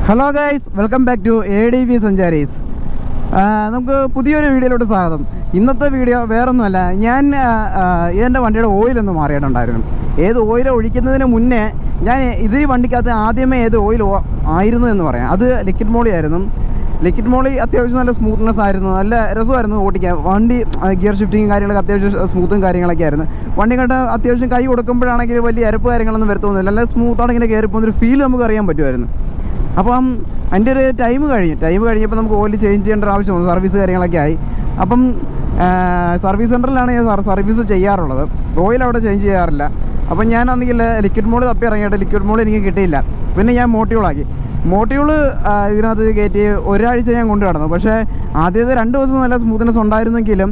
Hello guys, welcome back to ADV Sancharis. നമുക്ക് പുതിയൊരു വീഡിയോയിലോട്ട് സ്വാഗതം. ഇന്നത്തെ വീഡിയോ വേറൊന്നുമല്ല, ഞാൻ എൻ്റെ വണ്ടിയുടെ ഓയിലൊന്ന് മാറിയിട്ടുണ്ടായിരുന്നു. ഏത് ഓയിൽ ഒഴിക്കുന്നതിന് മുന്നേ ഞാൻ ഇതിൽ വണ്ടിക്കകത്ത് ആദ്യമേ ഏത് ഓയിൽ ആയിരുന്നു എന്ന് പറയാം. അത് ലിക്വിഡ് മോളി ആയിരുന്നു. ലിക്വിഡ് മോളി അത്യാവശ്യം നല്ല സ്മൂത്ത്നെസ് ആയിരുന്നു, നല്ല രസമായിരുന്നു ഓടിക്കാൻ. വണ്ടി ഗിയർ ഷിഫ്റ്റിങ് കാര്യങ്ങളൊക്കെ അത്യാവശ്യം സ്മൂത്തും കാര്യങ്ങളൊക്കെ ആയിരുന്നു. വണ്ടി കണ്ട് അത്യാവശ്യം കൈ കൊടുക്കുമ്പോഴാണെങ്കിൽ വലിയ അരപ്പ് കാര്യങ്ങളൊന്നും വരുത്തൊന്നുമില്ല, നല്ല സ്മൂത്താണ്. ഇങ്ങനെ കയറി പോകുന്നൊരു ഫീൽ നമുക്ക് അറിയാൻ പറ്റുമായിരുന്നു. അപ്പം അതിൻ്റെ ഒരു ടൈം കഴിഞ്ഞപ്പോൾ നമുക്ക് ഓയിൽ ചേഞ്ച് ചെയ്യേണ്ട ഒരു ആവശ്യം വന്നു. സർവീസ് കാര്യങ്ങളൊക്കെ ആയി. അപ്പം സർവീസ് സെൻറ്ററിലാണ് ഞാൻ സർവീസ് ചെയ്യാറുള്ളത്, ഓയിൽ അവിടെ ചേഞ്ച് ചെയ്യാറില്ല. അപ്പം ഞാനാണെങ്കിൽ ലിക്വിഡ് മോള് തപ്പി ഇറങ്ങിയിട്ട് ലിക്വിഡ് മോള് എനിക്ക് കിട്ടിയില്ല. പിന്നെ ഞാൻ മോട്ടിയൂളാക്കി. മോട്ടിയൂള് ഇതിനകത്ത് കയറ്റി ഒരാഴ്ച ഞാൻ കൊണ്ടു നടന്നു. പക്ഷേ ആദ്യത്തെ 2 ദിവസം നല്ല സ്മൂത്ത്നെസ് ഉണ്ടായിരുന്നെങ്കിലും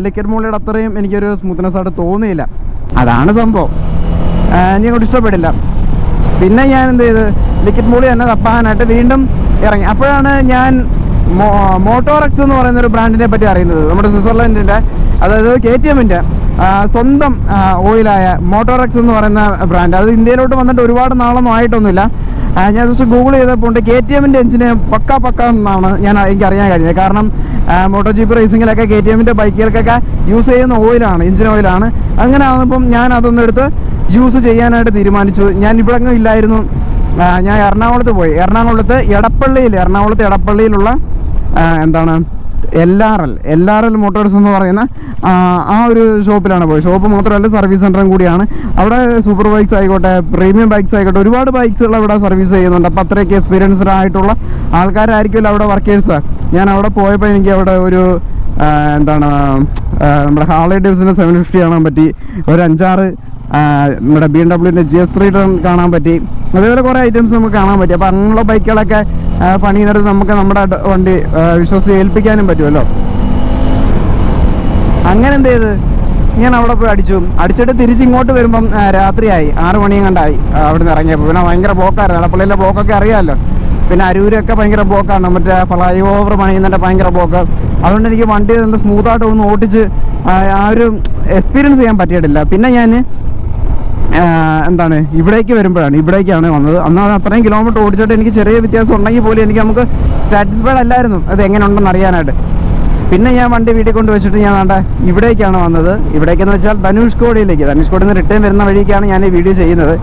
ലിക്വിഡ് മോളിയുടെ അത്രയും എനിക്കൊരു സ്മൂത്ത്നെസ് ആയിട്ട് തോന്നിയില്ല. അതാണ് സംഭവം, എനിക്കങ്ങോട്ട് ഇഷ്ടപ്പെടില്ല. പിന്നെ ഞാൻ എന്ത് ചെയ്ത്, ലിക്വിഡ് മോളി തന്നെ തപ്പാനായിട്ട് വീണ്ടും ഇറങ്ങി. അപ്പോഴാണ് ഞാൻ മോട്ടോറെക്സ് എന്ന് പറയുന്നൊരു ബ്രാൻഡിനെ പറ്റി അറിയുന്നത്. നമ്മുടെ സ്വിറ്റ്സർലൻഡിൻ്റെ, അതായത് KTMൻ്റെ സ്വന്തം ഓയിലായ മോട്ടോറെക്സ് എന്ന് പറയുന്ന ബ്രാൻഡ്. അത് ഇന്ത്യയിലോട്ട് വന്നിട്ട് ഒരുപാട് നാളൊന്നും ആയിട്ടൊന്നുമില്ല. ഞാൻ ജസ്റ്റ് ഗൂഗിൾ ചെയ്തപ്പോൾ KTMൻ്റെ എഞ്ചിന് പക്ക എന്നാണ് എനിക്ക് അറിയാൻ കഴിഞ്ഞത്. കാരണം മോട്ടോ GP റേസിങ്ങിലൊക്കെ KTMൻ്റെ ബൈക്കുകൾക്കൊക്കെ യൂസ് ചെയ്യുന്ന ഓയിലാണ്, എഞ്ചിൻ ഓയിലാണ്. അങ്ങനെ ആകുമ്പം ഞാൻ അതൊന്നും എടുത്ത് യൂസ് ചെയ്യാനായിട്ട് തീരുമാനിച്ചു. ഞാൻ ഇവിടെ അങ്ങ് ഇല്ലായിരുന്നു, ഞാൻ എറണാകുളത്ത് പോയി. എറണാകുളത്ത് എടപ്പള്ളിയിലുള്ള എന്താണ് LRL മോട്ടോഴ്സ് എന്ന് പറയുന്ന ആ ഒരു ഷോപ്പിലാണ് പോയി. ഷോപ്പ് മാത്രമല്ല, സർവീസ് സെൻ്ററും കൂടിയാണ്. അവിടെ സൂപ്പർ ബൈക്സ് ആയിക്കോട്ടെ, പ്രീമിയം ബൈക്സ് ആയിക്കോട്ടെ, ഒരുപാട് ബൈക്സുകൾ അവിടെ സർവീസ് ചെയ്യുന്നുണ്ട്. അപ്പോൾ അത്രയ്ക്ക് എക്സ്പീരിയൻസ്ഡ് ആയിട്ടുള്ള ആൾക്കാരായിരിക്കുമല്ലോ അവിടെ വർക്കേഴ്സ്. ഞാൻ അവിടെ പോയപ്പോൾ എനിക്ക് അവിടെ ഒരു നമ്മുടെ ഹാർലി ഡേവിഡ്സൻ്റെ 750 കാണാൻ പറ്റി. ഒരു 5-6 നമ്മുടെ BMWൻ്റെ GS3 കാണാൻ പറ്റി. അതേപോലെ കുറേ ഐറ്റംസ് നമുക്ക് കാണാൻ പറ്റി. അപ്പോൾ അങ്ങനെയുള്ള ബൈക്കുകളൊക്കെ പണിയുന്നിടത്ത് നമുക്ക് നമ്മുടെ വണ്ടി വിശ്വസിച്ച് ഏൽപ്പിക്കാനും പറ്റുമല്ലോ. അങ്ങനെ എന്ത് ചെയ്ത് ഞാൻ അവിടെ പോയി അടിച്ചിട്ട് തിരിച്ചിങ്ങോട്ട് വരുമ്പം രാത്രിയായി, 6 മണിയും കണ്ടായി അവിടെ നിന്ന് ഇറങ്ങിയപ്പോൾ. പിന്നെ ഭയങ്കര ബ്ലോക്കായിരുന്നു. എടപ്പള്ളിയിലെ ബ്ലോക്കൊക്കെ അറിയാമല്ലോ. പിന്നെ അരൂരൊക്കെ ഭയങ്കര ബ്ലോക്കാണ്, മറ്റേ ഫ്ലൈ ഓവർ പണിയുന്നതിൻ്റെ ഭയങ്കര ബ്ലോക്ക്. അതുകൊണ്ട് എനിക്ക് വണ്ടി നല്ല സ്മൂത്തായിട്ട് ഒന്ന് ഓടിച്ച് ആ ഒരു എക്സ്പീരിയൻസ് ചെയ്യാൻ പറ്റിയിട്ടില്ല. പിന്നെ ഞാൻ ഇവിടേക്കാണ് വന്നത്. അന്ന് അത്രയും കിലോമീറ്റർ ഓടിച്ചിട്ട് എനിക്ക് ചെറിയ വ്യത്യാസം ഉണ്ടെങ്കിൽ പോലും നമുക്ക് സാറ്റിസ്ഫൈഡ് അല്ലായിരുന്നു അത് എങ്ങനെ ഉണ്ടെന്ന് അറിയാനായിട്ട്. പിന്നെ ഞാൻ വണ്ടി വീട്ടിൽ കൊണ്ട് വെച്ചിട്ട് ഞാൻ ഇവിടേക്കാണ് വന്നത്. ഇവിടേക്കെന്ന് വെച്ചാൽ ധനുഷ്കോടിയിലേക്ക്. ധനുഷ്കോടിയിൽ നിന്ന് റിട്ടേൺ വരുന്ന വഴിക്കാണ് ഞാൻ ഈ വീഡിയോ ചെയ്യുന്നത്.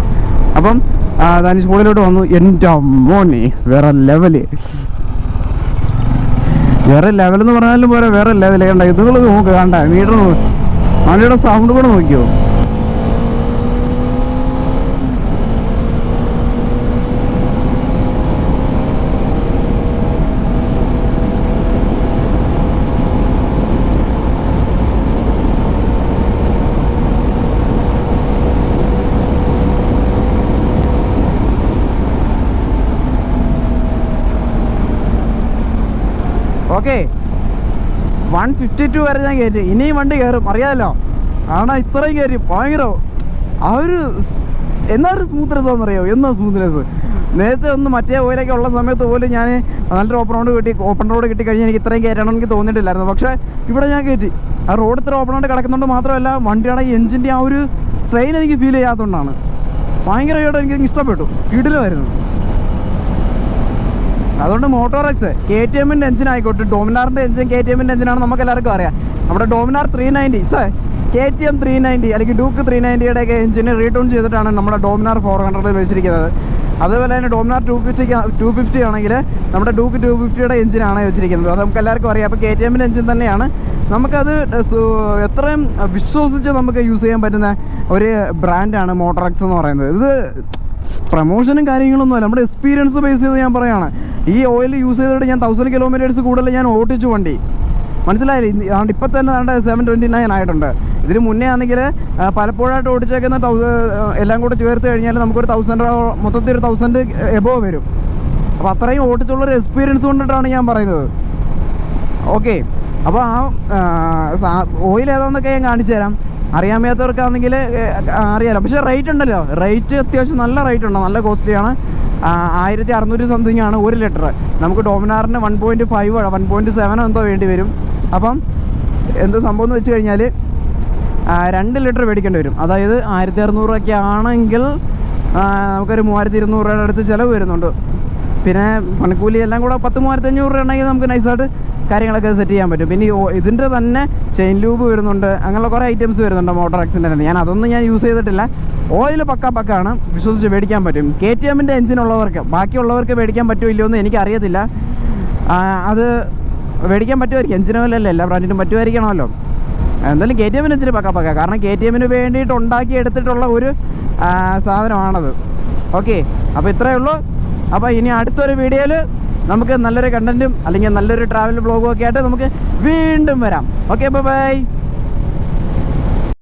അപ്പം ധനുഷ്കോടിയിലോട്ട് വന്നു. എൻ്റെ മോനെ, വേറെ ലെവലെന്ന് പറഞ്ഞാലും പോരാ, വേറെ ലെവല്. കണ്ട ഇതുകൾ നോക്ക്, കണ്ട മീറ്റർ നോക്ക്, വണ്ടിയുടെ സൗണ്ട് കൂടെ നോക്കിയോ. ഓക്കെ, 152 വരെ ഞാൻ കയറ്റി. ഇനിയും വണ്ടി കയറും, അറിയാമല്ലോ. കാരണം ഇത്രയും കയറി ഭയങ്കര ആ ഒരു ഒരു സ്മൂത്ത്നെസ് ആണെന്നറിയാമോ. സ്മൂത്ത്നെസ് നേരത്തെ ഒന്ന് മറ്റേ ഓയിലൊക്കെ ഉള്ള സമയത്ത് പോലും ഞാൻ നല്ലൊരു ഓപ്പൺ റോഡ് കിട്ടിക്കഴിഞ്ഞാൽ എനിക്ക് ഇത്രയും കയറ്റണം എനിക്ക് തോന്നിയിട്ടില്ലായിരുന്നു. പക്ഷേ ഇവിടെ ഞാൻ കയറ്റി. ആ റോഡ് ഇത്ര ഓപ്പൺ ആയിട്ട് കിടക്കുന്നതുകൊണ്ട് മാത്രമല്ല, വണ്ടിയുടെ എഞ്ചിൻ്റെ ആ ഒരു സ്ട്രെയിൻ എനിക്ക് ഫീൽ ചെയ്യാത്തതുകൊണ്ടാണ് ഭയങ്കരമായിട്ട് എനിക്ക് ഇഷ്ടപ്പെട്ടു. കിടിലമായിരുന്നു. അതുകൊണ്ട് മോട്ടോറെക്സ് KTMൻ്റെ എഞ്ചിൻ ആയിക്കോട്ടെ, ഡോമിനാറിൻ്റെ എഞ്ചിൻ KTMൻ്റെ എഞ്ചിനാണ് നമുക്ക് എല്ലാവർക്കും അറിയാം. നമ്മുടെ ഡോമിനാർ 390 KTM 390 അല്ലെങ്കിൽ ഡ്യൂക്ക് 390യുടെയൊക്കെ എഞ്ചിന് റീടൂൺ ചെയ്തിട്ടാണ് നമ്മുടെ ഡോമിനാർ 400 വെച്ചിരിക്കുന്നത്. അതുപോലെ തന്നെ ഡോമിനാർ 250 ആണെങ്കിൽ നമ്മുടെ ഡ്യൂക്ക് 250യുടെ എഞ്ചിനാണ് വെച്ചിരിക്കുന്നത്. അത് നമുക്ക് എല്ലാവർക്കും അറിയാം. അപ്പോൾ KTMൻ്റെ എഞ്ചിൻ തന്നെയാണ്. നമുക്കത് എത്രയും വിശ്വസിച്ച് നമുക്ക് യൂസ് ചെയ്യാൻ പറ്റുന്ന ഒരു ബ്രാൻഡാണ് മോട്ടോറെക്സ് എന്ന് പറയുന്നത്. ഇത് പ്രൊമോഷനും കാര്യങ്ങളൊന്നുമല്ല, നമ്മുടെ എക്സ്പീരിയൻസ് ബേസ് ചെയ്ത് ഞാൻ പറയുകയാണ്. ഈ ഓയിൽ യൂസ് ചെയ്തിട്ട് ഞാൻ 1000 കിലോമീറ്റേഴ്സ് കൂടുതൽ ഞാൻ ഓടിച്ചു വണ്ടി, മനസ്സിലായില്ലേ. അതുകൊണ്ട് ഇപ്പം തന്നെ 729 ആയിട്ടുണ്ട്. ഇതിന് മുന്നേ ആണെങ്കിൽ പലപ്പോഴായിട്ട് ഓടിച്ചേക്കുന്ന എല്ലാം കൂടെ ചേർത്ത് കഴിഞ്ഞാൽ നമുക്കൊരു 1000, മൊത്തത്തിൽ ഒരു 1000 എബോവ് വരും. അപ്പോൾ അത്രയും ഓടിച്ചുള്ളൊരു എക്സ്പീരിയൻസ് കൊണ്ടിട്ടാണ് ഞാൻ പറയുന്നത്. ഓക്കെ, അപ്പോൾ ഓയിൽ ഏതാണെന്നൊക്കെ ഞാൻ കാണിച്ചു തരാം. അറിയാൻ വയ്യാത്തവർക്കാണെങ്കിൽ അറിയാലോ. പക്ഷേ റേറ്റ് ഉണ്ടല്ലോ, റേറ്റ് അത്യാവശ്യം നല്ല റേറ്റ് ഉണ്ട്, നല്ല കോസ്റ്റ്ലിയാണ്. 1600 സംതിങ് ആണ് 1 ലിറ്റർ. നമുക്ക് ഡോമിനാറിന് 1.5 1.7 എന്തോ വേണ്ടി വരും. അപ്പം എന്തോ സംഭവം എന്ന് വെച്ച് കഴിഞ്ഞാൽ 2 ലിറ്റർ മേടിക്കേണ്ടി വരും. അതായത് 1600 രൂപയ്ക്ക് ആണെങ്കിൽ നമുക്കൊരു 3200 രൂപയുടെ അടുത്ത് ചിലവ് വരുന്നുണ്ട്. പിന്നെ പണിക്കൂലി എല്ലാം കൂടെ 10,500 രൂപ ഉണ്ടെങ്കിൽ നമുക്ക് നൈസായിട്ട് കാര്യങ്ങളൊക്കെ സെറ്റ് ചെയ്യാൻ പറ്റും. പിന്നെ ഇതിൻ്റെ തന്നെ ചെയിൻ ലൂബ് വരുന്നുണ്ട്, അങ്ങനെയുള്ള കുറേ ഐറ്റംസ് വരുന്നുണ്ട് മോട്ടോർ ആക്സിഡൻറ്റിന്. അതൊന്നും ഞാൻ യൂസ് ചെയ്തിട്ടില്ല. ഓയിൽ പക്കാണ്, വിശ്വസിച്ച് മേടിക്കാൻ പറ്റും. KTM-ൻ്റെ എഞ്ചിനുള്ളവർക്ക്, ബാക്കിയുള്ളവർക്ക് മേടിക്കാൻ പറ്റുമോ ഇല്ലയോ എന്ന് എനിക്കറിയത്തില്ല. അത് മേടിക്കാൻ പറ്റുമായിരിക്കും, എഞ്ചിൻ ഓയിലല്ലേ, എല്ലാ ബ്രാൻഡിനും പറ്റുമായിരിക്കണമല്ലോ. എന്തായാലും KTM-ൻ്റെ എഞ്ചിന് പക്ക, കാരണം KTM-ന് വേണ്ടിയിട്ട് ഉണ്ടാക്കി എടുത്തിട്ടുള്ള ഒരു സാധനമാണത്. ഓക്കെ, അപ്പോൾ ഇത്രയേ ഉള്ളൂ. അപ്പോൾ ഇനി അടുത്തൊരു വീഡിയോയിൽ നമുക്ക് നല്ലൊരു കണ്ടൻറ്റും അല്ലെങ്കിൽ നല്ലൊരു ട്രാവൽ വ്ളോഗും ഒക്കെ ആയിട്ട് നമുക്ക് വീണ്ടും വരാം. Okay, by.